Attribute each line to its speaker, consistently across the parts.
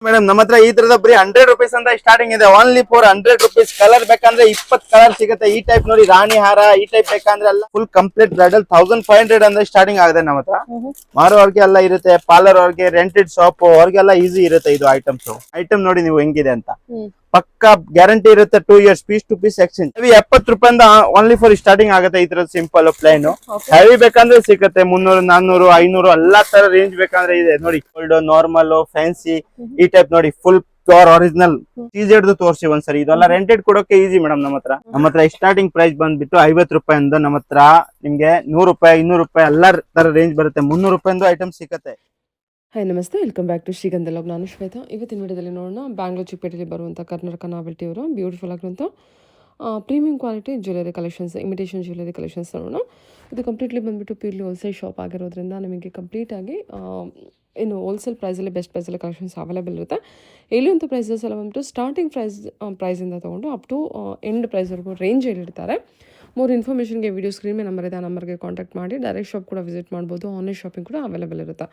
Speaker 1: Madam ನಮ್ಮ ಹತ್ರ ಈ ತರದ ಬರೀ 100 ರೂಪೀಸ್ ಅಂತ ಸ್ಟಾರ್ಟಿಂಗ್ ಇದೆ. Only for 100 rupees. ಕಲರ್ ಬೇಕಂದ್ರೆ 20 ಕಲರ್ ಸಿಗುತ್ತೆ. ಈ ಟೈಪ್ ನೋಡಿ, ರಾಣಿ ಹಾರ ಈ ಟೈಪ್ ಬೇಕಂದ್ರೆ ಎಲ್ಲ ಫುಲ್ ಕಂಪ್ಲೀಟ್ ಬ್ರೈಡಲ್ 1500 ಅಂದ್ರೆ ಸ್ಟಾರ್ಟಿಂಗ್ ಆಗಿದೆ ನಮ್ಮ ಹತ್ರ. ಮಾರುವವ್ರಿಗೆ ಎಲ್ಲ ಇರುತ್ತೆ, ಪಾರ್ಲರ್ ಅವ್ರಿಗೆ, ರೆಂಟೆಡ್ ಶಾಪ್ ಅವ್ರಿಗೆಲ್ಲ ಈಸಿ ಇರುತ್ತೆ ಇದು ಐಟಮ್ಸ್. ಐಟಮ್ ನೋಡಿ ನೀವು ಹೆಂಗಿದೆ ಅಂತ. ಪಕ್ಕಾ ಗ್ಯಾರಂಟಿ ಇರುತ್ತೆ 2 years piece to piece exchange. 70 ರೂಪಾಯಿಂದ ಓನ್ಲಿ ಫಾರ್ ಸ್ಟಾರ್ಟಿಂಗ್ ಆಗುತ್ತೆ ಈ ತರ ಸಿಂಪಲ್ ಪ್ಲೈನ್. ಹೆವಿ ಬೇಕಂದ್ರೆ ಸಿಗುತ್ತೆ 300, 400, 500 ಎಲ್ಲಾ ತರ ರೇಂಜ್ ಬೇಕಂದ್ರೆ ಇದೆ ನೋಡಿ. ಗೋಲ್ಡ್, ನಾರ್ಮಲ್, ಫ್ಯಾನ್ಸಿ ಈ ಟೈಪ್ ನೋಡಿ. ಫುಲ್ ಪ್ಯೂರ್ ಒರಿಜಿನಲ್ ಸೀಜೆಡ್ ತೋರಿಸಿ ಒಂದ್ಸರಿ. ಇದೆಲ್ಲ ರೆಂಟೆಡ್ ಕೊಡೋಕೆ ಈಸಿ ಮೇಡಮ್. ನಮ್ಮ ಹತ್ರ ಸ್ಟಾರ್ಟಿಂಗ್ ಪ್ರೈಸ್ ಬಂದ್ಬಿಟ್ಟು 50 ರೂಪಾಯಿಂದ ನಮ್ಮ ಹತ್ರ ನಿಮ್ಗೆ 100 ರೂಪಾಯಿ, 200 ರೂಪಾಯಿ ಎಲ್ಲಾ ತರ ರೇಂಜ್ ಬರುತ್ತೆ. 300 ರೂಪಾಯಿಂದ ಐಟಮ್ ಸಿಗುತ್ತೆ.
Speaker 2: ಹಾಯ್ ನಮಸ್ತೆ, ವೆಲ್ಕಮ್ ಬ್ಯಾಕ್ ಟು ಶ್ರೀಗಂಧ ಲಾಗ್. ನಾನು ಶ್ವೇತಾ. ಇವತ್ತಿನ ವಿಡಿಯೋದಲ್ಲಿ ನೋಡೋಣ ಬ್ಯಾಂಗ್ಳೂರ್ ಚಿಕ್ಕಪೇಟೆಯಲ್ಲಿ ಬರುವಂಥ ಕರ್ನಾಟಕ ನಾವೆಲ್ಟಿ ಅವರ ಬ್ಯೂಟಿಫುಲ್ ಆಗಿರುವಂಥ premium quality jewellery collections, imitation jewellery collections ನೋಡೋಣ. ಇದು ಕಂಪ್ಲೀಟ್ಲಿ ಬಂದುಬಿಟ್ಟು ಪ್ಯೂರ್ಲಿ ಹೋಲ್ಸೇಲ್ ಶಾಪ್ ಆಗಿರೋದ್ರಿಂದ ನಿಮಗೆ ಕಂಪ್ಲೀಟಾಗಿ ಇನ್ನು ಹೋಲ್ಸೇಲ್ ಪ್ರೈಸಲ್ಲಿ ಬೆಸ್ಟ್ ಪ್ರೈಸಲ್ಲಿ ಕಲೆಕ್ಷನ್ಸ್ ಅವೈಲೇಬಲ್ ಇರುತ್ತೆ. ಇಲ್ಲಿಯಂಥ ಪ್ರೈಸಸ್ ಎಲ್ಲ ಬಂದುಬಿಟ್ಟು ಸ್ಟಾರ್ಟಿಂಗ್ ಪ್ರೈಸಿಂದ ತೊಗೊಂಡು ಅಪ್ ಟು ಎಂಡ್ ಪ್ರೈಸ್ವರೆಗೂ ರೇಂಜ್ ಹೇಳಿರ್ತಾರೆ. ಮೋರ್ ಇನ್ಫಾರ್ಮೇಷನ್ಗೆ ವಿಡಿಯೋ ಸ್ಕ್ರೀನ್ ಮೇಲೆ ನಂಬರ್ ಇದೆ, ಆ ನಂಬರ್ಗೆ ಕಾಂಟ್ಯಾಕ್ಟ್ ಮಾಡಿ ಡೈರೆಕ್ಟ್ ಶಾಪ್ ಕೂಡ ವಿಸಿಟ್ ಮಾಡ್ಬೋದು. ಆನ್ಲೈನ್ ಶಾಪಿಂಗ್ ಕೂಡ ಅವೈಲೇಬಲ್ ಇರುತ್ತೆ.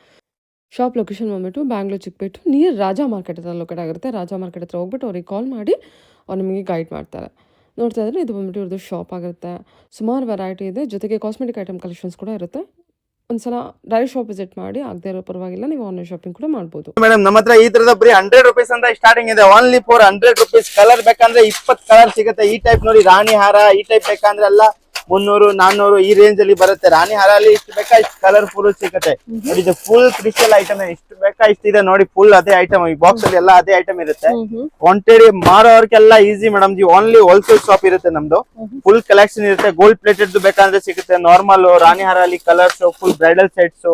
Speaker 2: ಶಾಪ್ ಲೊಕೇಶನ್ ಬಂದುಬಿಟ್ಟು ಬ್ಯಾಂಗ್ಳೂರ್ ಚಿಕ್ಕಪೇಟೆ ನಿಯರ್ ರಾಜಾ ಮಾರ್ಕೆಟ್ ಹತ್ರ ಲೊಕೇಟ್ ಆಗಿರುತ್ತೆ. ರಾಜಾ ಮಾರ್ಕೆಟ್ ಹತ್ರ ಹೋಗ್ಬಿಟ್ಟು ಅವ್ರಿಗೆ ಕಾಲ್ ಮಾಡಿ ಅವ್ರು ನಿಮಗೆ ಗೈಡ್ ಮಾಡ್ತಾರೆ. ನೋಡ್ತಾ ಇದ್ರೆ ಇದು ಬಂದುಬಿಟ್ಟು ಇವ್ರದ್ದು ಶಾಪ್ ಆಗುತ್ತೆ. ಸುಮಾರು ವೆರೈಟಿ ಇದೆ, ಜೊತೆಗೆ ಕಾಸ್ಮೆಟಿಕ್ ಐಟಮ್ ಕಲೆಕ್ಷನ್ಸ್ ಕೂಡ ಇರುತ್ತೆ. ಒಂದ್ಸಲ ಡೈರೆಕ್ಟ್ ಶಾಪ್ ವಿಸಿಟ್ ಮಾಡಿ, ಆಗದೆ ಇರೋ ಪರವಾಗಿಲ್ಲ, ನೀವು ಆನ್ಲೈನ್ ಶಾಪಿಂಗ್ ಕೂಡ ಮಾಡ್ಬೋದು.
Speaker 1: ಮೇಡಮ್ ನಮ್ಮ ಹತ್ರ ಈ ತರದ ಬರೀ 100 ರೂಪೀಸ್ ಅಂತ ಸ್ಟಾರ್ಟಿಂಗ್ ಇದೆ. Only for 100 rupees. ಕಲರ್ ಬೇಕಂದ್ರೆ 20 ಕಲರ್ ಸಿಗುತ್ತೆ. ಈ ಟೈಪ್ ನೋಡಿ, ರಾಣಿ ಹಾರ ಈ ಟೈಪ್ ಬೇಕಂದ್ರೆ ಎಲ್ಲ 300, 400 ಈ ರೇಂಜ್ ಅಲ್ಲಿ ಬರುತ್ತೆ. ರಾಣಿ ಹಾರ ಅಲ್ಲಿ ಇಷ್ಟು ಬೇಕಾ ಇಷ್ಟು ಕಲರ್ಫುಲ್ ಸಿಗುತ್ತೆ ನೋಡಿ. ಇದು ಫುಲ್ ಕ್ರಿಸ್ಟಲ್ ಐಟಮ್. ಇಷ್ಟು ಬೇಕಾ ಇಷ್ಟಿದೆ ನೋಡಿ. ಫುಲ್ ಅದೇ ಐಟಮ್ ಈ ಬಾಕ್ಸ್ ಅಲ್ಲಿ ಎಲ್ಲ ಅದೇ ಐಟಮ್ ಇರುತ್ತೆ. ಕ್ವಾಂಟಿಟಿ ಮಾರೋರ್ಗೆಲ್ಲ easy madam. Only wholesale shop ಇರುತ್ತೆ ನಮ್ದು. ಫುಲ್ ಕಲೆಕ್ಷನ್ ಇರುತ್ತೆ. ಗೋಲ್ಡ್ ಪ್ಲೇಟೆಡ್ ಬೇಕಂದ್ರೆ ಸಿಗುತ್ತೆ. ನಾರ್ಮಲ್ ರಾಣಿ ಹಾರ ಅಲ್ಲಿ ಕಲರ್ಸ್, ಫುಲ್ ಬ್ರೈಡಲ್ ಸೆಟ್ಸ್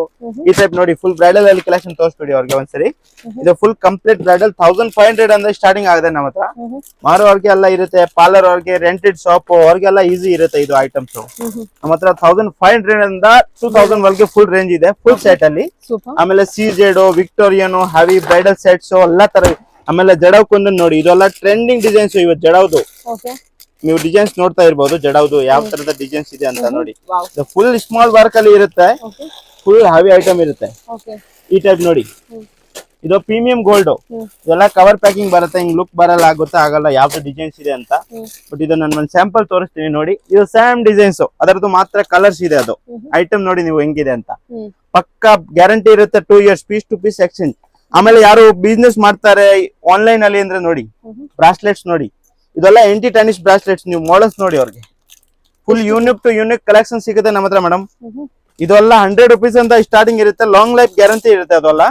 Speaker 1: ಈ ಟೈಪ್ ನೋಡಿ. ಫುಲ್ ಬ್ರೈಡಲ್ ಅಲ್ಲಿ ಕಲೆಕ್ಷನ್ ತೋರಿಸ್ಬಿಡಿ ಅವ್ರಿಗೆ ಒಂದ್ಸರಿ. ಇದು ಫುಲ್ ಕಂಪ್ಲೀಟ್ ಬ್ರೈಡಲ್ 1500 ಅಂದ್ರೆ ಸ್ಟಾರ್ಟಿಂಗ್ ಆಗಿದೆ ನಮ್ಮ ಹತ್ರ. ಮಾರೋರ್ಗೆ ಎಲ್ಲ ಇರುತ್ತೆ, ಪಾರ್ಲರ್ ಅವ್ರಿಗೆ, ರೆಂಟೆಡ್ ಶಾಪ್ ಅವ್ರಿಗೆಲ್ಲ ಈಸಿ ಇರುತ್ತೆ ಇದು ಐಟಮ್. ನಮ್ಮ ಹತ್ರ 1500 ಇಂದ 2000 ವರೆಗೆ ಫುಲ್ ರೇಂಜ್ ಇದೆ, ಫುಲ್ ಸೆಟ್ ಅಲ್ಲಿ. ಆಮೇಲೆ ಸೀಜೆಡ್, ವಿಕ್ಟೋರಿಯನ್, ಹೆವಿ ಬ್ರೈಡಲ್ ಸೆಟ್ಸ್ ಎಲ್ಲಾ ತರ. ಆಮೇಲೆ ಜಡವ್ ಕುಂದನ್ ನೋಡಿ, ಇದೆಲ್ಲ ಟ್ರೆಂಡಿಂಗ್ ಡಿಸೈನ್ಸ್ ಇವತ್ತು ಜಡವ್ದು. ನೀವು ಡಿಸೈನ್ಸ್ ನೋಡ್ತಾ ಇರ್ಬೋದು ಜಡವ್ದು ಯಾವ ತರದ ಡಿಸೈನ್ಸ್ ಇದೆ ಅಂತ ನೋಡಿ. ಫುಲ್ ಸ್ಮಾಲ್ ವರ್ಕ್ ಅಲ್ಲಿ ಇರುತ್ತೆ, ಫುಲ್ ಹೆವಿ ಐಟಮ್ ಇರುತ್ತೆ. ಈ ಟೈಪ್ ನೋಡಿ, ಇದು ಪ್ರೀಮಿಯಂ ಗೋಲ್ಡ್. ಇದೆಲ್ಲ ಕವರ್ ಪ್ಯಾಕಿಂಗ್ ಬರುತ್ತೆ. ಹಿಂಗ್ ಲುಕ್ ಬರಲ್ಲ, ಆಗುತ್ತೆ ಆಗಲ್ಲ ಯಾವ್ದು ಡಿಸೈನ್ಸ್ ಇದೆ ಅಂತ. ಬಟ್ ಇದು ನಾನು ಒಂದು ಸ್ಯಾಂಪಲ್ ತೋರಿಸ್ತೀನಿ ನೋಡಿ. ಇದು ಸೇಮ್ ಡಿಸೈನ್ಸ್, ಅದರದ್ದು ಮಾತ್ರ ಕಲರ್ಸ್ ಇದೆ. ಅದು ಐಟಮ್ ನೋಡಿ ನೀವು ಹೆಂಗಿದೆ ಅಂತ. ಪಕ್ಕಾ ಗ್ಯಾರಂಟಿ ಇರುತ್ತೆ 2 years piece to piece exchange. ಆಮೇಲೆ ಯಾರು ಬಿಸ್ನೆಸ್ ಮಾಡ್ತಾರೆ ಆನ್ಲೈನ್ ಅಲ್ಲಿ ಅಂದ್ರೆ ನೋಡಿ, ಬ್ರಾಸ್ಲೆಟ್ಸ್ ನೋಡಿ. ಇದೆಲ್ಲ ಎಂಟಿ ಟೆನಿಸ್ ಬ್ರಾಸ್ಲೆಟ್ಸ್. ನೀವು ಮಾಡಲ್ಸ್ ನೋಡಿ ಅವ್ರಿಗೆ. Full unique to unique collection ಸಿಗುತ್ತೆ ನಮ್ಮ ಹತ್ರ ಮೇಡಮ್. ಇದೆಲ್ಲ 100 ರೂಪೀಸ್ ಅಂತ ಸ್ಟಾರ್ಟಿಂಗ್ ಇರುತ್ತೆ. ಲಾಂಗ್ ಲೈಫ್ ಗ್ಯಾರಂಟಿ ಇರುತ್ತೆ ಅದೆಲ್ಲ.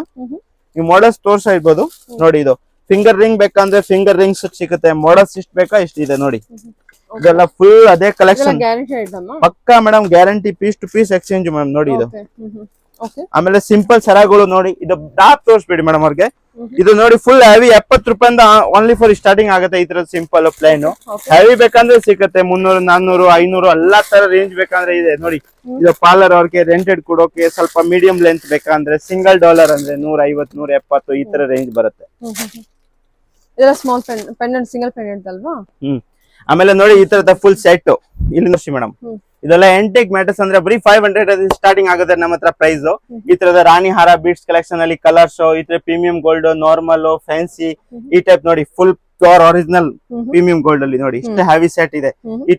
Speaker 1: ನೀವು ಮಾಡಲ್ಸ್ ತೋರ್ಸ್ತಾ ಇರ್ಬೋದು ನೋಡಿ. ಇದು ಫಿಂಗರ್ ರಿಂಗ್ ಬೇಕಂದ್ರೆ ಫಿಂಗರ್ ರಿಂಗ್ಸ್ ಸಿಗುತ್ತೆ. ಮಾಡಲ್ಸ್ ಇಷ್ಟ ಬೇಕಾ ಇಷ್ಟಿದೆ ನೋಡಿ. ಇದೆಲ್ಲ ಫುಲ್ ಅದೇ ಕಲೆಕ್ಷನ್ ಪಕ್ಕಾ madam. Guarantee piece to piece exchange madam ನೋಡಿ ಇದು. ಆಮೇಲೆ ಸಿಂಪಲ್ ಸರಗಳು ನೋಡಿ. ಇದು ಡಾಪ್ ತೋರಿಸ್ಬೇಡಿ ಮೇಡಮ್ ಅವ್ರಿಗೆ. ಇದು ನೋಡಿ ಫುಲ್ ಹೆವಿ 70 ರೂಪಾಯಿಂದ ಓನ್ಲಿ ಫಾರ್ ಸ್ಟಾರ್ಟಿಂಗ್ ಆಗುತ್ತೆ ಈ ತರ ಸಿಂಪಲ್ ಪ್ಲೈನ್. ಹೆವಿ ಬೇಕಂದ್ರೆ ಸಿಗುತ್ತೆ 300, 400, 500 ಎಲ್ಲಾ ತರ ರೇಂಜ್ ಬೇಕಂದ್ರೆ ಇದೆ ನೋಡಿ. ಇದು ಪಾರ್ಲರ್ ಅವ್ರಿಗೆ, ರೆಂಟೆಡ್ ಕೊಡೋಕೆ, ಸ್ವಲ್ಪ ಮೀಡಿಯಂ ಲೆಂತ್ ಬೇಕಂದ್ರೆ ಸಿಂಗಲ್ ಡಾಲರ್ ಅಂದ್ರೆ 150, 170 ಈ ತರ ರೇಂಜ್ ಬರುತ್ತೆ.
Speaker 2: ಸ್ಮಾಲ್ ಪೆಂಡೆಂಟ್, ಸಿಂಗಲ್ ಪೆಂಡೆಂಟ್ ಅಲ್ವಾ?
Speaker 1: ಆಮೇಲೆ ನೋಡಿ ಈ ತರದ ಫುಲ್ ಸೆಟ್ ಇಲ್ಲಿ ನೋಡಿ ಮೇಡಮ್. ಇದೆಲ್ಲ ಎಂಟೆಕ್ ಮ್ಯಾಟರ್ಸ್ ಅಂದ್ರೆ ಬರೀ 500 ಸ್ಟಾರ್ಟಿಂಗ್ ಆಗುತ್ತೆ ನಮ್ಮ ಹತ್ರ ಪ್ರೈಸ್. ಈ ತರದ ರಾಣಿ ಹಾರ ಬೀಡ್ಸ್ ಕಲೆಕ್ಷನ್ ಅಲ್ಲಿ ಕಲರ್ಸ್, ಈ ತರ ಪ್ರೀಮಿಯಂ ಗೋಲ್ಡ್, ನಾರ್ಮಲ್, ಫ್ಯಾನ್ಸಿ ಈ ಟೈಪ್ ನೋಡಿ. Full pure original premium gold ಅಲ್ಲಿ ನೋಡಿ ಇಷ್ಟು ಹೆವಿ ಸೆಟ್ ಇದೆ. ಈ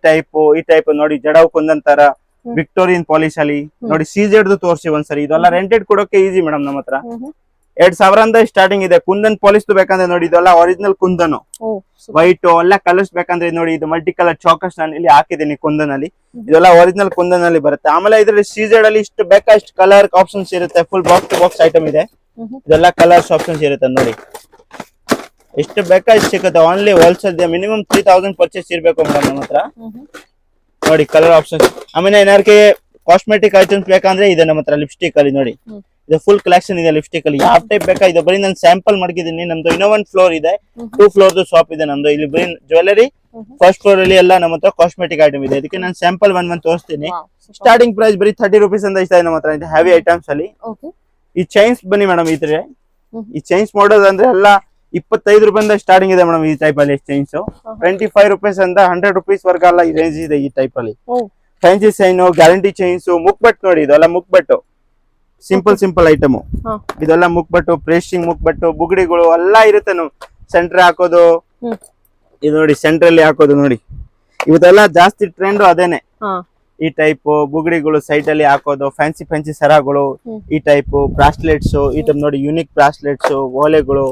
Speaker 1: ಟೈಪ್ ನೋಡಿ. ಜಡವ್ ಕುಂದನ್ ತರ ವಿಕ್ಟೋರಿಯನ್ ಪಾಲಿಶ್ ಅಲ್ಲಿ ನೋಡಿ. ಸೀಜೆಡ್ ತೋರಿಸಿ ಒಂದ್ಸರಿ. ಇದೆಲ್ಲ ರೆಂಟೆಡ್ ಕೊಡೋಕೆ ಈಸಿ ಮೇಡಮ್ ನಮ್ಮ ಹತ್ರ. 2000 ಸ್ಟಾರ್ಟಿಂಗ್ ಇದೆ. ಕುಂದನ್ ಪಾಲಿಶ್ ಬೇಕಂದ್ರೆ ನೋಡಿ, ಇದೆಲ್ಲ ಒರಿಜಿನಲ್ ಕುಂದನ್ ವೈಟ್ ಎಲ್ಲ ಕಲರ್ಸ್ ಬೇಕಂದ್ರೆ ನೋಡಿ. ಇದು ಮಲ್ಟಿ ಕಲರ್ ಚಾಕಸ್ ನಾನು ಇಲ್ಲಿ ಹಾಕಿದ್ದೀನಿ ಕುಂದನ್ ಅಲ್ಲಿ. ಇದೆಲ್ಲ ಒರಿಜಿನಲ್ ಕುಂದನ್ ಅಲ್ಲಿ ಬರುತ್ತೆ. ಆಮೇಲೆ ಇದ್ರಲ್ಲಿ ಸೀಜೆಡ್ ಅಲ್ಲಿ ಇಷ್ಟು ಬೇಕಾ ಇಷ್ಟು ಕಲರ್ ಆಪ್ಷನ್ಸ್ ಇರುತ್ತೆ. Full box to box item ಇದೆ. ಇದೆಲ್ಲ ಕಲರ್ಸ್ ಆಪ್ಷನ್ಸ್ ಇರುತ್ತೆ ನೋಡಿ. ಎಷ್ಟು ಬೇಕಾ ಇಷ್ಟು ಸಿಗುತ್ತೆ. ಓನ್ಲಿ ಹೋಲ್ಸೇಲ್ ಮಿನಿಮಮ್ 3000 ಪರ್ಚೇಸ್ ಇರ್ಬೇಕು ಮೇಡಮ್ ನಮ್ಮ ಹತ್ರ ನೋಡಿ. Colour options. ಆಮೇಲೆ ಏನಾರ್ಗೆ ಕಾಸ್ಮೆಟಿಕ್ ಐಟಮ್ಸ್ ಬೇಕಂದ್ರೆ ಇದೆ ನಮ್ಮ ಹತ್ರ. ಲಿಪ್ಸ್ಟಿಕ್ ಅಲ್ಲಿ ನೋಡಿ, ಇದು ಫುಲ್ ಕಲೆಕ್ಷನ್ ಇದೆ ಲಿಪ್ಸ್ಟಿಕ್ ಅಲ್ಲಿ. ಯಾವ ಟೈಪ್ ಬೇಕಾ ಇದು ಬರೀ ನಾನು ಸ್ಯಾಂಪಲ್ ಮಾಡ್ಕಿದ್ದೀನಿ. ನಮ್ದು ಇನ್ನೂ 1 ಫ್ಲೋರ್ ಇದೆ, 2 ಫ್ಲೋರ್ ಶಾಪ್ ಇದೆ ನಮ್ದು. ಇಲ್ಲಿ ಬರೀ ಜ್ಯುವೆಲರಿ, ಫಸ್ಟ್ ಫ್ಲೋರ್ ಅಲ್ಲಿ ಎಲ್ಲ ನಮ್ಮ ಹತ್ರ ಕಾಸ್ಮೆಟಿಕ್ ಐಟಮ್ ಇದೆ. ಅದಕ್ಕೆ ನಾನು ಸ್ಯಾಂಪಲ್ ಒಂದ್ ತೋರಿಸ್ತೀನಿ. ಸ್ಟಾರ್ಟಿಂಗ್ ಪ್ರೈಸ್ ಬರೀ 30 ರೂಪೀಸ್ ಅಂತ ಇಷ್ಟ ಇದೆ ನಮ್ಮ ಹತ್ರ ಹೆವಿ ಐಟಮ್ಸ್ ಅಲ್ಲಿ. ಈ ಚೈನ್ಸ್ ಬನ್ನಿ ಮೇಡಮ್. ಈ ತರ ಈ ಚೈನ್ಸ್ ಮಾಡೋದು ಅಂದ್ರೆ ಎಲ್ಲ 25 ರೂಪಾಯಿಂದ ಸ್ಟಾರ್ಟಿಂಗ್ ಇದೆ ಮೇಡಮ್. ಈ ಟೈಪ್ ಅಲ್ಲಿ ಚೈನ್ಸ್ 25 ರೂಪೀಸ್ ಅಂತ 100 ರೂಪೀಸ್ ವರ್ಗ ಈ ರೇಂಜ್ ಇದೆ ಈ ಟೈಪ್ ಅಲ್ಲಿ. ಫ್ಯಾನ್ಸಿ ಚೈನ್, ಗ್ಯಾರಂಟಿ ಚೈನ್ಸ್, ಮುಕ್ಬಟ್ ನೋಡಿ. ಇದೆಲ್ಲ ಮುಕ್ಬಟ್ಟು ಸಿಂಪಲ್ ಐಟಮ್.
Speaker 2: ಹಾ.
Speaker 1: ಇದೆಲ್ಲ ಮುಕ್ಬಟ್ಟು, ಪ್ರೇಸ್ಟಿಂಗ್ ಮುಕ್ಬಟ್ಟು, ಬುಗುಡಿಗಳು ಎಲ್ಲ ಇರುತ್ತೆ. ನಾವು ಸೆಂಟ್ರ್ ಹಾಕೋದು, ಇದು ನೋಡಿ ಸೆಂಟ್ರಲ್ಲಿ ಹಾಕೋದು ನೋಡಿ, ಇವತ್ತೆಲ್ಲ ಜಾಸ್ತಿ ಟ್ರೆಂಡ್ ಅದೇನೆ. ಈ ಟೈಪ್ ಬುಗುಡಿಗಳು ಸೈಡ್ ಅಲ್ಲಿ ಹಾಕೋದು, ಫ್ಯಾನ್ಸಿ ಸರಗಳು, ಈ ಟೈಪ್ ಬ್ರಾಸ್ಲೆಟ್ಸ್, ಈ ಟೈಪ್ ನೋಡಿ ಯೂನಿಕ್ ಬ್ರಾಸ್ಲೆಟ್ಸ್, ಓಲೆಗಳು,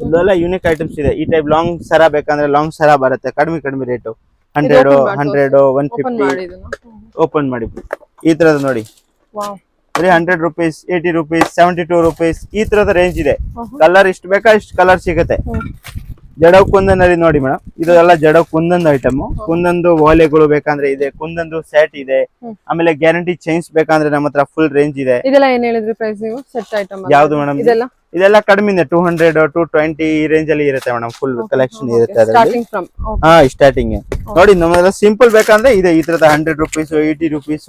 Speaker 1: ಇದೆಲ್ಲ ಯೂನಿಕ್ ಐಟಮ್ಸ್ ಇದೆ. ಈ ಟೈಪ್ ಲಾಂಗ್ ಸರ ಬೇಕಂದ್ರೆ ಲಾಂಗ್ ಸರ ಬರುತ್ತೆ, ಕಡಿಮೆ ರೇಟು, 100, 150. ಓಪನ್ ಮಾಡಿ ಈ ತರದ ನೋಡಿ, ಬರೀ 100 rupees, 80 rupees, 72 rupees, ಈ ತರದ ರೇಂಜ್ ಇದೆ. ಕಲರ್ ಇಷ್ಟು ಬೇಕಾ ಇಷ್ಟು ಕಲರ್ ಸಿಗುತ್ತೆ. ಜಡವ್ ಕುಂದನಲ್ಲಿ ನೋಡಿ ಮೇಡಮ್, ಇದೆಲ್ಲ ಜಡವ್ ಕುಂದನ್ ಐಟಮ್. ಕುಂದಂದು ಓಲೆಗಳು ಬೇಕಂದ್ರೆ ಇದೆ, ಕುಂದಂದು ಸೆಟ್ ಇದೆ. ಆಮೇಲೆ ಗ್ಯಾರಂಟಿ ಚೈನ್ಸ್ ಬೇಕಂದ್ರೆ ನಮ್ಮ ಹತ್ರ ಫುಲ್ ರೇಂಜ್ ಇದೆ.
Speaker 2: ಇದೆಲ್ಲ ಏನ್ ಹೇಳಿದ್ರಿ ಪ್ರೈಸ್ ನೀವು? ಸೆಟ್ ಐಟಮ್
Speaker 1: ಯಾವ್ದು ಮೇಡಮ್? ಇದೆಲ್ಲ ಕಡಿಮೆ ಇದೆ, 200, 220 ಈ ರೇಂಜ್ ಅಲ್ಲಿ ಇರುತ್ತೆ ಮೇಡಮ್. ಫುಲ್ ಕಲೆಕ್ಷನ್ ಇರುತ್ತೆ ಅದರಲ್ಲಿ. ಸ್ಟಾರ್ಟಿಂಗ್ ನೋಡಿ ನಮ್ಮದೆಲ್ಲ ಸಿಂಪಲ್ ಬೇಕಂದ್ರೆ ಇದೆ ಈ ತರದ 100 rupees, 80 rupees,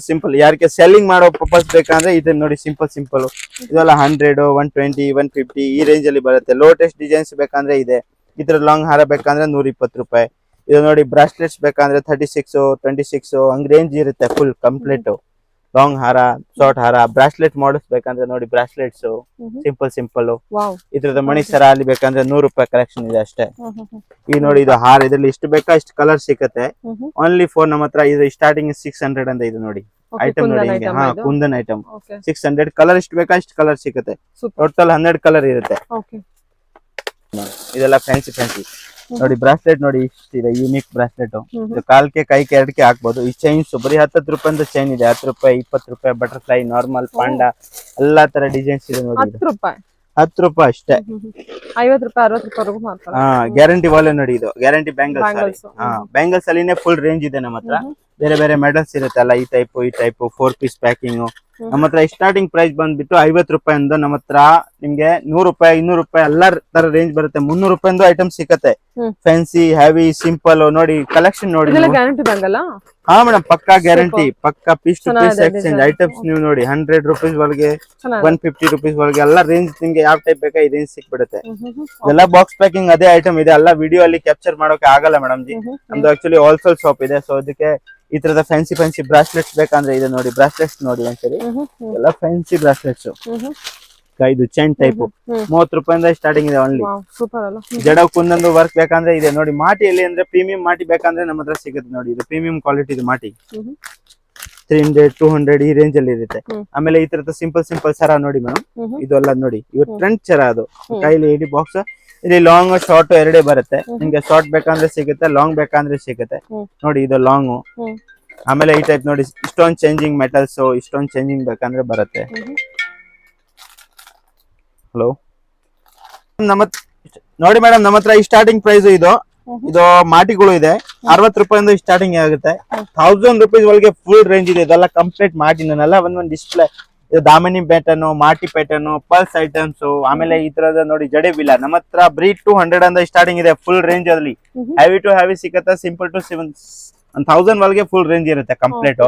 Speaker 1: ಸಿಂಪಲ್. ಯಾರಿಗೆ ಸೆಲ್ಲಿಂಗ್ ಮಾಡೋ ಪರ್ಪಸ್ ಬೇಕಂದ್ರೆ ಇದೆ ನೋಡಿ ಸಿಂಪಲ್. ಇದೆಲ್ಲ 100, 120, 150 ಈ ರೇಂಜ್ ಅಲ್ಲಿ ಬರುತ್ತೆ. ಲೋಟೆಸ್ಟ್ ಡಿಸೈನ್ಸ್ ಬೇಕಂದ್ರೆ ಇದೆ. ಈ ತರ ಲಾಂಗ್ ಹಾರ ಬೇಕಂದ್ರೆ 120 ರೂಪಾಯಿ. ಇದು ನೋಡಿ ಬ್ರಾಸ್ಲೆಟ್ಸ್ ಬೇಕಂದ್ರೆ 36, 26 ಹಂಗ್ ರೇಂಜ್ ಇರುತ್ತೆ. ಫುಲ್ ಕಂಪ್ಲೀಟ್ ಲಾಂಗ್ ಹಾರ, ಶಾರ್ಟ್ ಹಾರ, ಬ್ರಾಸ್ಲೆಟ್ ಮಾಡಲ್ಸ್ ಬೇಕಂದ್ರೆ ನೋಡಿ ಬ್ರಾಸ್ಲೆಟ್ಸ್ ಸಿಂಪಲ್. ಇದ್ರದ ಮಣಿ ಸರ ಅಲ್ಲಿ ಬೇಕಂದ್ರೆ 100 ರೂಪಾಯಿ ಕಲೆಕ್ಷನ್ ಇದೆ ಅಷ್ಟೇ. ಈಗ ನೋಡಿ ಇದು ಹಾರ, ಇದ್ರಲ್ಲಿ ಇಷ್ಟು ಬೇಕಾ ಇಷ್ಟು ಕಲರ್ ಸಿಗುತ್ತೆ. ಓನ್ಲಿ ಫೋರ್ ನಮ್ಮ ಹತ್ರ ಇದು ಸ್ಟಾರ್ಟಿಂಗ್ 600 ಅಂತ ಇದೆ ನೋಡಿ ಐಟಮ್ ನೋಡಿ ಹಿಂಗೆ. ಕುಂದನ್ ಐಟಮ್ 600. ಕಲರ್ ಇಷ್ಟು ಬೇಕಾ ಇಷ್ಟು ಕಲರ್ ಸಿಗುತ್ತೆ. ಟೋಟಲ್ 100 ಕಲರ್ ಇರುತ್ತೆ. ಇದೆಲ್ಲ ಫ್ಯಾನ್ಸಿ ನೋಡಿ. ಬ್ರಾಸ್ಲೆಟ್ ನೋಡಿ ಇಷ್ಟಿದೆ, ಯೂನಿಕ್ ಬ್ರಾಸ್ಲೆಟ್. ಕಾಲ್ಗೆ ಕೈಗೆ ಎರಡಕ್ಕೆ ಹಾಕ್ಬೋದು. ಈ ಚೈನ್ಸ್ ಬರೀ 10 ರೂಪಾಯಿ ಚೈನ್ ಇದೆ. 10 ರೂಪಾಯಿ, 20 ರೂಪಾಯಿ, ಬಟರ್ಫ್ಲೈ, ನಾರ್ಮಲ್, ಪಾಂಡಾ ಎಲ್ಲಾ ತರ ಡಿಸೈನ್ಸ್ ಇದೆ ನೋಡಿ. 10 ರೂಪಾಯಿ ಅಷ್ಟೇ.
Speaker 2: 50 ರೂಪಾಯಿ, 60 ರೂಪಾಯಿ.
Speaker 1: ಗ್ಯಾರಂಟಿ ವಾಲೆ ನೋಡಿ, ಇದು ಗ್ಯಾರಂಟಿ ಬ್ಯಾಂಗಲ್ಸ್. ಬ್ಯಾಂಗಲ್ಸ್ ಅಲ್ಲಿನೇ ಫುಲ್ ರೇಂಜ್ ಇದೆ ನಮ್ಮ ಹತ್ರ. ಬೇರೆ ಮೆಡಲ್ಸ್ ಇರುತ್ತೆ ಅಲ್ಲ, ಈ ಟೈಪ್ 4 ಪೀಸ್ ಪ್ಯಾಕಿಂಗ್. ನಮ್ಮ ಹತ್ರ ಸ್ಟಾರ್ಟಿಂಗ್ ಪ್ರೈಸ್ ಬಂದ್ಬಿಟ್ಟು 50 ರೂಪಾಯಿಂದ ನಮ್ಮ ಹತ್ರ ನಿಮ್ಗೆ 100 ರೂಪಾಯಿ, 200 ರೂಪಾಯಿ ಎಲ್ಲಾ ತರ ರೇಂಜ್ ಬರುತ್ತೆ. 300 ರೂಪಾಯಿಂದ ಐಟಮ್ ಸಿಕ್ಕತ್ತೆ. ಫ್ಯಾನ್ಸಿ, ಹೆವಿ, ಸಿಂಪಲ್ ನೋಡಿ ಕಲೆಕ್ಷನ್ ನೋಡಿ. ಹಾ ಮೇಡಮ್, ಪಕ್ಕಾ ಗ್ಯಾರಂಟಿ, ಪಕ್ಕಾ piece to piece exchange items. ನೀವು ನೋಡಿ 100 ರೂಪೀಸ್ ಒಳಗೆ, 150 ರೂಪೀಸ್ ಒಳಗೆ ಎಲ್ಲ ರೇಂಜ್ ನಿಮ್ಗೆ ಯಾವ ಟೈಪ್ ಬೇಕಾ ಈ ರೇಂಜ್ ಸಿಕ್ಬಿಡುತ್ತೆ. ಎಲ್ಲ ಬಾಕ್ಸ್ ಪ್ಯಾಕಿಂಗ್ ಅದೇ ಐಟಮ್ ಇದೆ. ಎಲ್ಲ ವಿಡಿಯೋ ಅಲ್ಲಿ ಕ್ಯಾಪ್ಚರ್ ಮಾಡೋಕೆ ಆಗಲ್ಲ ಮೇಡಮ್ ಜಿ. ನಮ್ದು ಆಕ್ಚುಲಿ ಹೋಲ್ಸೇಲ್ ಶಾಪ್ ಇದೆ. ಸೊ ಅದಕ್ಕೆ ಈ ತರದ ಫ್ಯಾನ್ಸಿ ಬ್ರಾಸ್ಲೆಟ್ಸ್ ಬೇಕಂದ್ರೆ ಇದೆ ನೋಡಿ. ಬ್ರಾಸ್ಲೆಟ್ಸ್ ನೋಡಿ ಒಂದ್ಸರಿ, ಎಲ್ಲ ಫ್ಯಾನ್ಸಿ ಬ್ರಾಸ್ಲೆಟ್ಸ್. ಇದು ಚೈನ್ ಟೈಪ್ 30 ರೂಪಾಯಿಂದ ಸ್ಟಾರ್ಟಿಂಗ್ ಇದೆ ಓನ್ಲಿ. ಜಡವ್ ಕುಂದೊಂದು ವರ್ಕ್ ಬೇಕಂದ್ರೆ ಇದೆ ನೋಡಿ. ಮಾಟಿಯಲ್ಲಿ ಅಂದ್ರೆ ಪ್ರೀಮಿಯಂ ಮಾಟಿ ಬೇಕಂದ್ರೆ ನಮ್ಮ ಹತ್ರ ಸಿಗುತ್ತೆ ನೋಡಿ. ಇದು ಪ್ರೀಮಿಯಂ ಕ್ವಾಲಿಟಿ ಇದು ಮಾಟಿ. 300, 200 ಈ ರೇಂಜ್ ಅಲ್ಲಿ ಇರುತ್ತೆ. ಆಮೇಲೆ ಈ ತರದ ಸಿಂಪಲ್ ಸರ ನೋಡಿ ಮೇಡಮ್. ಇದೆಲ್ಲ ನೋಡಿ, ಇವ್ ಟ್ರೆಂಡ್ ಸರ. ಅದು ಕೈಲಿ ಇಡೀ ಬಾಕ್ಸ್. ಇಲ್ಲಿ ಲಾಂಗ್ ಶಾರ್ಟ್ ಎರಡೇ ಬರುತ್ತೆ. ನಿಮ್ಗೆ ಶಾರ್ಟ್ ಬೇಕಂದ್ರೆ ಸಿಗುತ್ತೆ, ಲಾಂಗ್ ಬೇಕಂದ್ರೆ ಸಿಗುತ್ತೆ ನೋಡಿ. ಇದು ಲಾಂಗ್. ಆಮೇಲೆ ಈ ಟೈಪ್ ನೋಡಿ, stone changing metals, stone changing ಬೇಕಂದ್ರೆ ಬರುತ್ತೆ. ಹಲೋ ನೋಡಿ ಮೇಡಮ್, ನಮ್ಮ ಹತ್ರ ಈ ಸ್ಟಾರ್ಟಿಂಗ್ ಪ್ರೈಸ್ ಇದು ಮಾಟಿಗಳು ಇದೆ. 60 ರೂಪಾಯಿಂದ ಸ್ಟಾರ್ಟಿಂಗ್ ಆಗುತ್ತೆ. 1000 ರೂಪೀಸ್ ಒಳಗೆ ಫುಲ್ ರೇಂಜ್ ಇದೆ. ಇದೆಲ್ಲ ಕಂಪ್ಲೀಟ್ ಮಾಟಿನಲ್ಲ. ಒಂದ್ ಡಿಸ್ಪ್ಲೇ. ಇದು ದಾಮನಿ ಪ್ಯಾಟರ್ನ್, ಮಾಟಿ ಪ್ಯಾಟರ್ನ್, ಪಲ್ಸ್ ಐಟಮ್ಸ್. ಆಮೇಲೆ ಈ ತರದ ನೋಡಿ ಜಡೆಬಿಲ್ಲ. ನಮ್ಮ ಹತ್ರ ಬರೀ 200 ಅಂತ ಸ್ಟಾರ್ಟಿಂಗ್ ಇದೆ. ಫುಲ್ ರೇಂಜ್ ಅಲ್ಲಿ ಹೆವಿ ಟು ಹೆವಿ ಸಿಗುತ್ತೆ. ಸಿಂಪಲ್ ಟು 1000 ಒಳಗೆ ಫುಲ್ ರೇಂಜ್ ಇರುತ್ತೆ ಕಂಪ್ಲೀಟ್.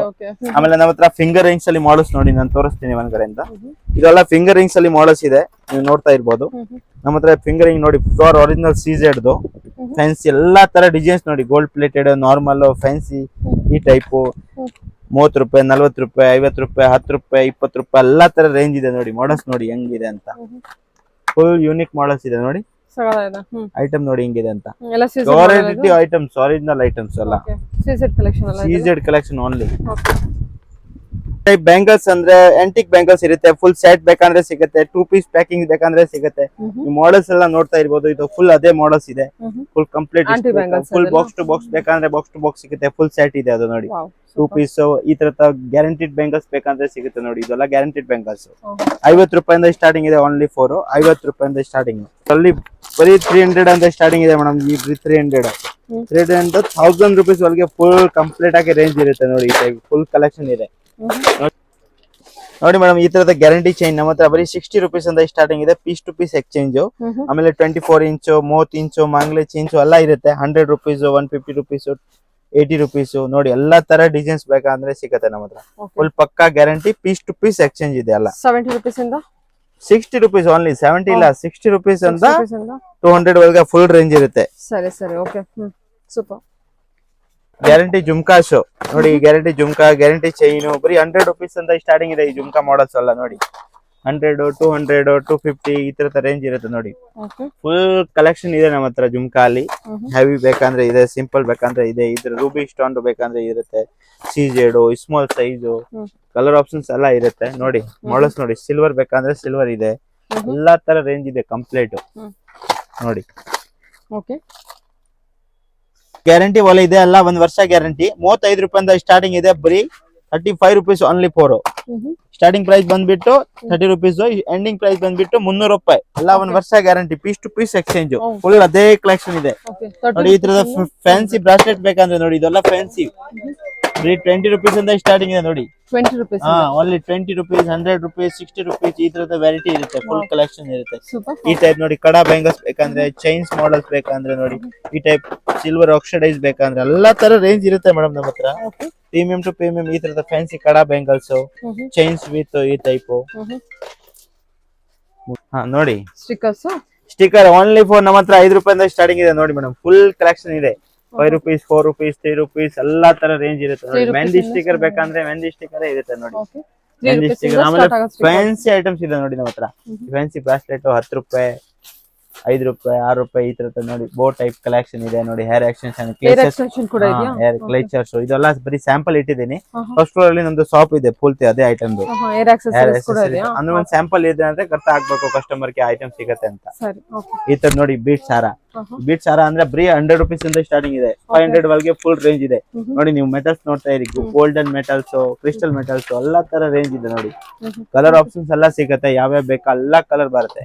Speaker 1: ಆಮೇಲೆ ನಮ್ಮ ಹತ್ರ ಫಿಂಗರ್ ರಿಂಗ್ಸ್ ಅಲ್ಲಿ ಮಾಡಲ್ಸ್ ನೋಡಿ, ನಾನು ತೋರಿಸ್ತೀನಿ ಒಂದ್ ಕಡೆಯಿಂದ. ಇದೆಲ್ಲ ಫಿಂಗರ್ ರಿಂಗ್ಸ್ ಅಲ್ಲಿ ಮಾಡಲ್ಸ್ ಇದೆ, ನೀವು ನೋಡ್ತಾ ಇರ್ಬೋದು. ನಮ್ಮ ಹತ್ರ ಫಿಂಗರ್ ರಿಂಗ್ ನೋಡಿ, ಪ್ಯೂರ್ ಒರಿಜಿನಲ್ ಸೀಜೆಡ್ದು ಫ್ಯಾನ್ಸಿ ಎಲ್ಲಾ ತರ ಡಿಸೈನ್ಸ್ ನೋಡಿ. ಗೋಲ್ಡ್ ಪ್ಲೇಟೆಡ್, ನಾರ್ಮಲ್, ಫ್ಯಾನ್ಸಿ ಈ ಟೈಪ್ 30 ರೂಪಾಯಿ, 40 ರೂಪಾಯಿ, 50 ರೂಪಾಯಿ, 10 ರೂಪಾಯಿ, 20 ರೂಪಾಯಿ ಎಲ್ಲಾ ತರ ರೇಂಜ್ ಇದೆ ನೋಡಿ. ಮಾಡಲ್ಸ್ ನೋಡಿ ಹೆಂಗಿದೆ ಅಂತ. ಫುಲ್ ಯೂನಿಕ್ ಮಾಡಲ್ಸ್ ಇದೆ ನೋಡಿ. ಐಟಮ್ ನೋಡಿ ಹಿಂಗಿದೆ ಅಂತ. ಐಟಮ್ಸ್, ಒರಿಜಿನಲ್ ಐಟಮ್ಸ್ ಎಲ್ಲ CZ collection only. Type bangles ಅಂದ್ರೆ ಆಂಟಿಕ್ ಬ್ಯಾಂಗಲ್ಸ್ ಇರುತ್ತೆ. ಫುಲ್ ಸೆಟ್ ಬೇಕಂದ್ರೆ ಸಿಗುತ್ತೆ. 2 ಪೀಸ್ ಪ್ಯಾಕಿಂಗ್ ಬೇಕಂದ್ರೆ ಸಿಗುತ್ತೆ. ಈ ಮಾಡಲ್ಸ್ ಎಲ್ಲ ನೋಡ್ತಾ ಇರ್ಬೋದು. ಇದು ಫುಲ್ ಅದೇ ಮಾಡಲ್ಸ್ ಇದೆ. Full complete full box to box ಬೇಕಂದ್ರೆ ಬಾಕ್ಸ್ ಟು ಬಾಕ್ಸ್ ಸಿಗುತ್ತೆ. ಫುಲ್ ಸೆಟ್ ಇದೆ ಅದು ನೋಡಿ. 2 ಪೀಸ್ ಈ ತರ ಗ್ಯಾರಂಟಿಡ್ ಬ್ಯಾಂಗಲ್ಸ್ ಬೇಕಂದ್ರೆ ಸಿಗುತ್ತೆ ನೋಡಿ. ಇದೆಲ್ಲ ಗ್ಯಾರಂಟಿಡ್ ಬ್ಯಾಂಗಲ್ಸ್. 50 ರೂಪಾಯಿಂದ ಸ್ಟಾರ್ಟಿಂಗ್ ಇದೆ ಓನ್ಲಿ. 50 ರೂಪಾಯಿಂದ ಸ್ಟಾರ್ಟಿಂಗ್. ಅಲ್ಲಿ ಬರೀ 300 ಅಂತ ಸ್ಟಾರ್ಟಿಂಗ್ ಇದೆ ಮೇಡಮ್. ಈ 300 1000 ರೂಪೀಸ್ ಒಳಗೆ ಫುಲ್ ಕಂಪ್ಲೀಟ್ ಆಗಿ ರೇಂಜ್ ಇರುತ್ತೆ ನೋಡಿ. ಫುಲ್ ಕಲೆಕ್ಷನ್ ಇದೆ ನೋಡಿ ಮೇಡಮ್. ಈ ತರದ ಗ್ಯಾರಂಟಿ ಚೈನ್ ನಮ್ಮ ಹತ್ರ ಬರೀ 60 ರೂಪೀಸ್ ಅಂತ ಸ್ಟಾರ್ಟಿಂಗ್ ಇದೆ. Piece to piece exchange. ಆಮೇಲೆ 24 ಇಂಚು, 30 ಇಂಚು, ಮಾಂಗ್ಲೆ ಚೈನ್ಸ್ ಎಲ್ಲ ಇರುತ್ತೆ. 100 ರೂಪೀಸ್, 150 ರೂಪೀಸ್, 80 ರೂಪೀಸ್ ನೋಡಿ. ಎಲ್ಲಾ ತರ ಡಿಸೈನ್ಸ್ ಬೇಕಂದ್ರೆ ಸಿಗುತ್ತೆ ನಮ್ಮ ಹತ್ರ. ಫುಲ್ ಪಕ್ಕಾ guarantee. Piece to piece exchange ಇದೆ ಎಲ್ಲ.
Speaker 2: 70 ರೂಪೀಸ್ ಇಂದ
Speaker 1: 60 ರೂಪೀಸ್ ಓನ್ಲಿ. 70 ಇಲ್ಲ, 60 ರೂಪೀಸ್ ಅಂತ 200 ಒಳಗೆ ಫುಲ್ ರೇಂಜ್ ಇರುತ್ತೆ.
Speaker 2: ಸರಿ ಓಕೆ. ಸೂಪರ್.
Speaker 1: ಗ್ಯಾರಂಟಿ ಜುಮ್ಕಾಸು ನೋಡಿ, ಗ್ಯಾರಂಟಿ ಜುಮ್ಕಾ, ಗ್ಯಾರಂಟಿ ಚೈನು, ಬರೀ 100 ರುಪೀಸ್ ಅಂತ ಸ್ಟಾರ್ಟಿಂಗ್ ಇದೆ ಈ ಜುಮ್ಕಾ ಮಾಡಲ್ಸ್ ಎಲ್ಲ ನೋಡಿ. 100, 200, 250 ಈ ತರ ರೇಂಜ್ ಇರುತ್ತೆ ನೋಡಿ. ಫುಲ್ ಕಲೆಕ್ಷನ್ ಇದೆ ನಮ್ಮ ಹತ್ರ ಜುಮ್ಕಾ ಅಲ್ಲಿ. ಹೆವಿ ಬೇಕಂದ್ರೆ ಇದೆ, ಸಿಂಪಲ್ ಬೇಕಂದ್ರೆ ಇದೆ, ಇದ್ರ ರೂಬಿ ಸ್ಟೋನ್ ಬೇಕಂದ್ರೆ ಇರುತ್ತೆ, CZ small size, colour options ಎಲ್ಲ ಇರುತ್ತೆ ನೋಡಿ. ಮಾಡಲ್ಸ್ ನೋಡಿ, ಸಿಲ್ವರ್ ಬೇಕಂದ್ರೆ ಸಿಲ್ವರ್ ಇದೆ, ಎಲ್ಲಾ ತರ ರೇಂಜ್ ಇದೆ ಕಂಪ್ಲೀಟ್ ನೋಡಿ. ಗ್ಯಾರಂಟಿ ಒಲೆ ಇದೆ ಅಲ್ಲ, 1 ವರ್ಷ ಗ್ಯಾರಂಟಿ. 35 ರೂಪಾಯಿಂದ ಸ್ಟಾರ್ಟಿಂಗ್ ಇದೆ, ಬರೀ 35 rupees only four. Starting price ಬಂದ್ಬಿಟ್ಟು 30 ರುಪೀಸ್, ಎಂಡಿಂಗ್ ಪ್ರೈಸ್ ಬಂದ್ಬಿಟ್ಟು 300 ರೂಪಾಯಿ. ಎಲ್ಲ 1 ವರ್ಷ guarantee, piece to piece exchange. Full ಅದೇ ಕಲೆಕ್ಷನ್ ಇದೆ ನೋಡಿ. ಈ ತರದ ಫ್ಯಾನ್ಸಿ ಬ್ರಾಸ್ಲೆಟ್ ಬೇಕಂದ್ರೆ ನೋಡಿ, ಇದೆಲ್ಲ ಫ್ಯಾನ್ಸಿ ಬರೀ 20 ರುಪೀಸ್ ಇಂದ ಸ್ಟಾರ್ಟಿಂಗ್ ಇದೆ ನೋಡಿ.
Speaker 2: 20 rupees.
Speaker 1: Only 20 rupees, 100 rupees, 60 rupees ಈ ತರದ ವೆರೈಟಿ ಇರುತ್ತೆ. ಫುಲ್ ಕಲೆಕ್ಷನ್ ಇರುತ್ತೆ. ಈ ಟೈಪ್ ನೋಡಿ, ಕಡಾ ಬ್ಯಾಂಗಲ್ಸ್ ಬೇಕಂದ್ರೆ, ಚೈನ್ಸ್ ಮಾಡಲ್ಸ್ ಬೇಕಂದ್ರೆ ನೋಡಿ, ಈ ಟೈಪ್ ಸಿಲ್ವರ್ ಆಕ್ಸಿಡೈಸ್ ಬೇಕಂದ್ರೆ ಎಲ್ಲಾ ತರ ರೇಂಜ್ ಇರುತ್ತೆ ಮೇಡಮ್ ನಮ್ಮ ಹತ್ರ. ಪ್ರೀಮಿಯಂ ಟು ಪ್ರೀಮಿಯಂ ಈ ತರದ fancy kada bangles, chains with ಈ ಟೈಪ್ ನೋಡಿ. ಸ್ಟಿಕರ್ ಓನ್ಲಿ ಫಾರ್ ನಮ್ಮ ಹತ್ರ 5 ರೂಪಾಯಿಂದ ಸ್ಟಾರ್ಟಿಂಗ್ ಇದೆ ನೋಡಿ ಮೇಡಮ್. ಫುಲ್ ಕಲೆಕ್ಷನ್ ಇದೆ. 5 ರುಪೀಸ್, 4 ರುಪೀಸ್, 3 ರುಪೀಸ್ ಎಲ್ಲಾ ತರ ರೇಂಜ್ ಇರುತ್ತೆ ನೋಡಿ. ಮೆಹಂದಿ ಸ್ಟಿಕರ್ ಬೇಕಂದ್ರೆ ಮೆಹಂದಿ ಸ್ಟಿಕರ್ ಇರುತ್ತೆ ನೋಡಿ. ಮೆಹಂದಿ ಸ್ಟಿಕರ್ ಆಮೇಲೆ ಫ್ಯಾನ್ಸಿ ಐಟಮ್ಸ್ ಇದೆ ನೋಡಿ ನಮ್ಮ ಹತ್ರ. ಫ್ಯಾನ್ಸಿ ಬ್ರಾಸ್ಲೆಟ್ 10 ರೂಪಾಯಿ, 5 ರೂಪಾಯಿ, 6 ರೂಪಾಯಿ ಈ ತರ ನೋಡಿ. ಬೋ ಟೈಪ್ ಕಲೆಕ್ಷನ್ ಇದೆ ನೋಡಿ. ಹೇರ್ ಎಕ್ಸ್ಟೆನ್ಷನ್, ಹೇರ್ ಕ್ಲೇಚರ್ಸ್ ಇದೆಲ್ಲ ಬರೀ ಸ್ಯಾಂಪಲ್ ಇಟ್ಟಿದ್ದೀನಿ. ಫಸ್ಟ್ ಫ್ಲೋರ್ ಅಲ್ಲಿ ನಮ್ದು ಶಾಪ್ ಇದೆ ಪೂರ್ತಿ ಅದೇ ಐಟಮ್. ಅಂದ್ರೆ ಒಂದ್ ಸ್ಯಾಂಪಲ್ ಇದೆ ಅಂದ್ರೆ ಗೊತ್ತ ಆಗ್ಬೇಕು ಕಸ್ಟಮರ್ ಗೆ ಐಟಮ್ ಸಿಗತ್ತೆ ಅಂತ. ಈ ತರ ನೋಡಿ, ಬೀಟ್ಸ್ ಹಾರ. ಬೀಟ್ಸ್ ಹಾರ ಅಂದ್ರೆ ಬರೀ 100 ರುಪೀಸ್ ಇಂದ ಸ್ಟಾರ್ಟಿಂಗ್ ಇದೆ, 500 ವರೆಗೆ ಫುಲ್ ರೇಂಜ್ ಇದೆ ನೋಡಿ. ನೀವು ಮೆಟಲ್ಸ್ ನೋಡ್ತಾ ಇರಿ, ಗೋಲ್ಡನ್ ಮೆಟಲ್ಸ್, ಕ್ರಿಸ್ಟಲ್ ಮೆಟಲ್ಸ್ ಎಲ್ಲಾ ತರ ರೇಂಜ್ ಇದೆ ನೋಡಿ. ಕಲರ್ ಆಪ್ಷನ್ಸ್ ಎಲ್ಲ ಸಿಗತ್ತೆ, ಯಾವ್ಯಾವ ಬೇಕಾ ಎಲ್ಲಾ ಕಲರ್ ಬರುತ್ತೆ.